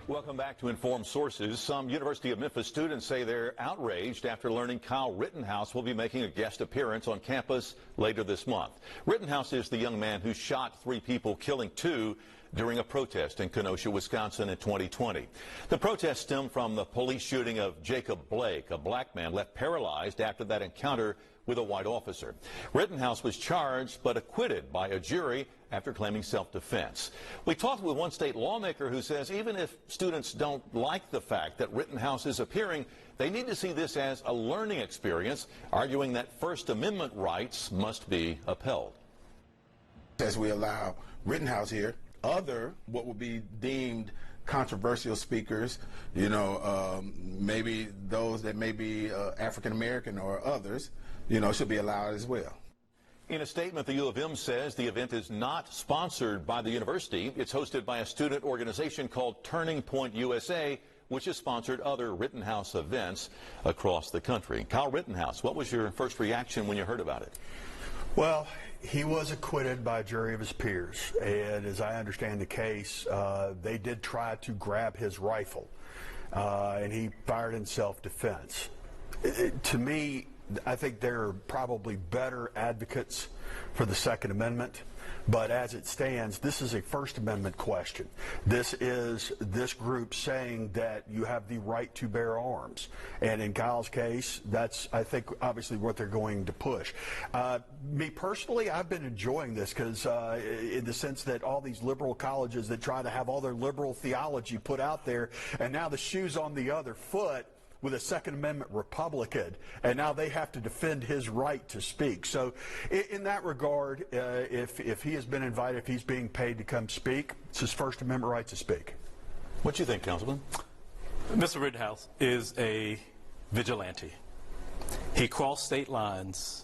Welcome back to Informed Sources. Some University of Memphis students say they're outraged after learning Kyle Rittenhouse will be making a guest appearance on campus later this month. Rittenhouse is the young man who shot 3 people, killing 2 during a protest in Kenosha, Wisconsin in 2020. The protest stemmed from the police shooting of Jacob Blake, a black man left paralyzed after that encounter with a white officer. Rittenhouse was charged but acquitted by a jury after claiming self-defense. We talked with one state lawmaker who says even if students don't like the fact that Rittenhouse is appearing, they need to see this as a learning experience, arguing that First Amendment rights must be upheld. As we allow Rittenhouse here, other what would be deemed controversial speakers, maybe those that may be African American or others, should be allowed as well. In a statement, the U of M says the event is not sponsored by the university. It's hosted by a student organization called Turning Point USA, which has sponsored other Rittenhouse events across the country. Kyle Rittenhouse, what was your first reaction when you heard about it? Well, he was acquitted by a jury of his peers, and as I understand the case, they did try to grab his rifle, and he fired in self-defense. To me, I think there are probably better advocates for the Second Amendment, but as it stands, this is a First Amendment question. This is this group saying that you have the right to bear arms, and in Kyle's case, that's, I think, obviously what they're going to push. Me personally, I've been enjoying this because in the sense that all these liberal colleges that try to have all their liberal theology put out there, and now the shoe's on the other foot with a Second Amendment Republican, and now they have to defend his right to speak. So in that regard, if he has been invited, if he's being paid to come speak, it's his First Amendment right to speak. What do you think, Councilman? Mr. Rittenhouse is a vigilante. He crossed state lines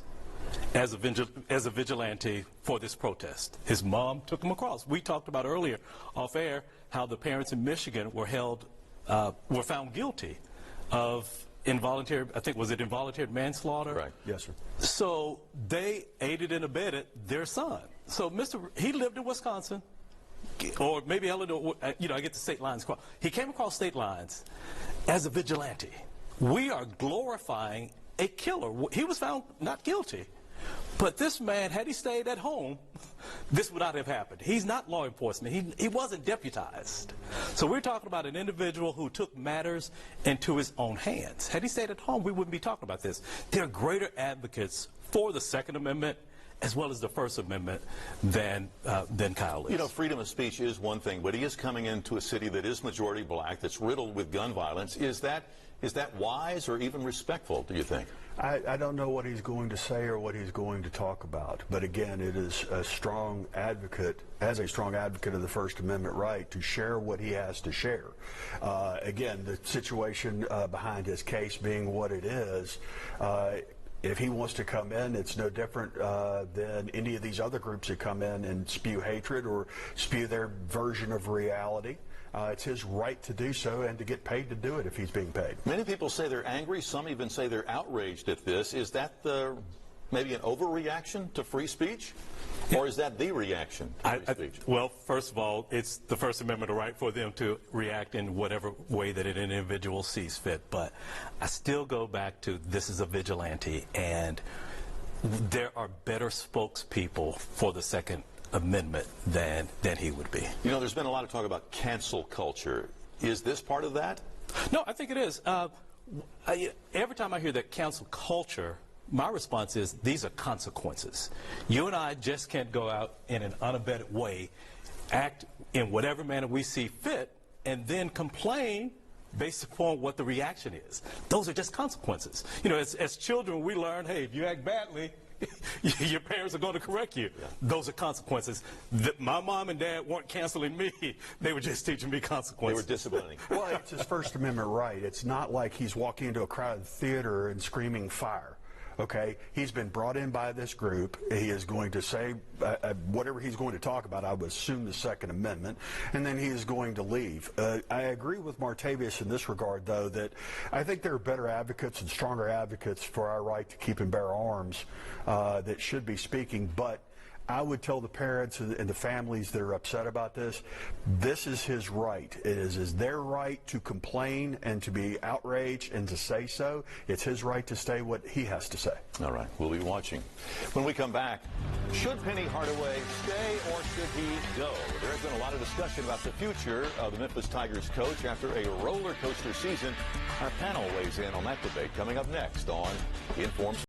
as a vigilante for this protest. His mom took him across. We talked about earlier off air how the parents in Michigan were found guilty of involuntary, I think, was it involuntary manslaughter? Right. Yes, sir. So they aided and abetted their son. So he lived in Wisconsin, or maybe Illinois, I get the state lines crossed. He came across state lines as a vigilante. We are glorifying a killer. He was found not guilty. But this man, had he stayed at home, this would not have happened. He's not law enforcement. He wasn't deputized. So we're talking about an individual who took matters into his own hands. Had he stayed at home, we wouldn't be talking about this. There are greater advocates for the Second Amendment as well as the First Amendment than Kyle is. Freedom of speech is one thing, but he is coming into a city that is majority black, that's riddled with gun violence. Is that wise or even respectful, do you think? I don't know what he's going to say or what he's going to talk about. But again, it is a strong advocate of the First Amendment right to share what he has to share. Again, the situation behind his case being what it is, if he wants to come in, it's no different than any of these other groups that come in and spew hatred or spew their version of reality. It's his right to do so and to get paid to do it if he's being paid. Many people say they're angry. Some even say they're outraged at this. Is that maybe an overreaction to free speech? Or is that the reaction to free speech? Well, first of all, it's the First Amendment right for them to react in whatever way that an individual sees fit. But I still go back to this is a vigilante, and there are better spokespeople for the Second Amendment than he would be. There's been a lot of talk about cancel culture. Is this part of that? No, I think it is. Every time I hear that cancel culture, my response is these are consequences. You and I just can't go out in an unabated way, act in whatever manner we see fit, and then complain based upon what the reaction is. Those are just consequences. As children, we learn, hey, if you act badly, your parents are going to correct you. Yeah. Those are consequences. My mom and dad weren't canceling me. They were just teaching me consequences. They were disciplining. Well, it's his First Amendment right. It's not like he's walking into a crowded theater and screaming fire. Okay, he's been brought in by this group. He is going to say whatever he's going to talk about, I would assume the Second Amendment, and then he is going to leave. I agree with Martavius in this regard, though, that I think there are better advocates and stronger advocates for our right to keep and bear arms that should be speaking, but I would tell the parents and the families that are upset about this, this is his right. It is their right to complain and to be outraged and to say so. It's his right to say what he has to say. All right, we'll be watching. When we come back, should Penny Hardaway stay or should he go? There has been a lot of discussion about the future of the Memphis Tigers coach after a roller coaster season. Our panel weighs in on that debate coming up next on Informed.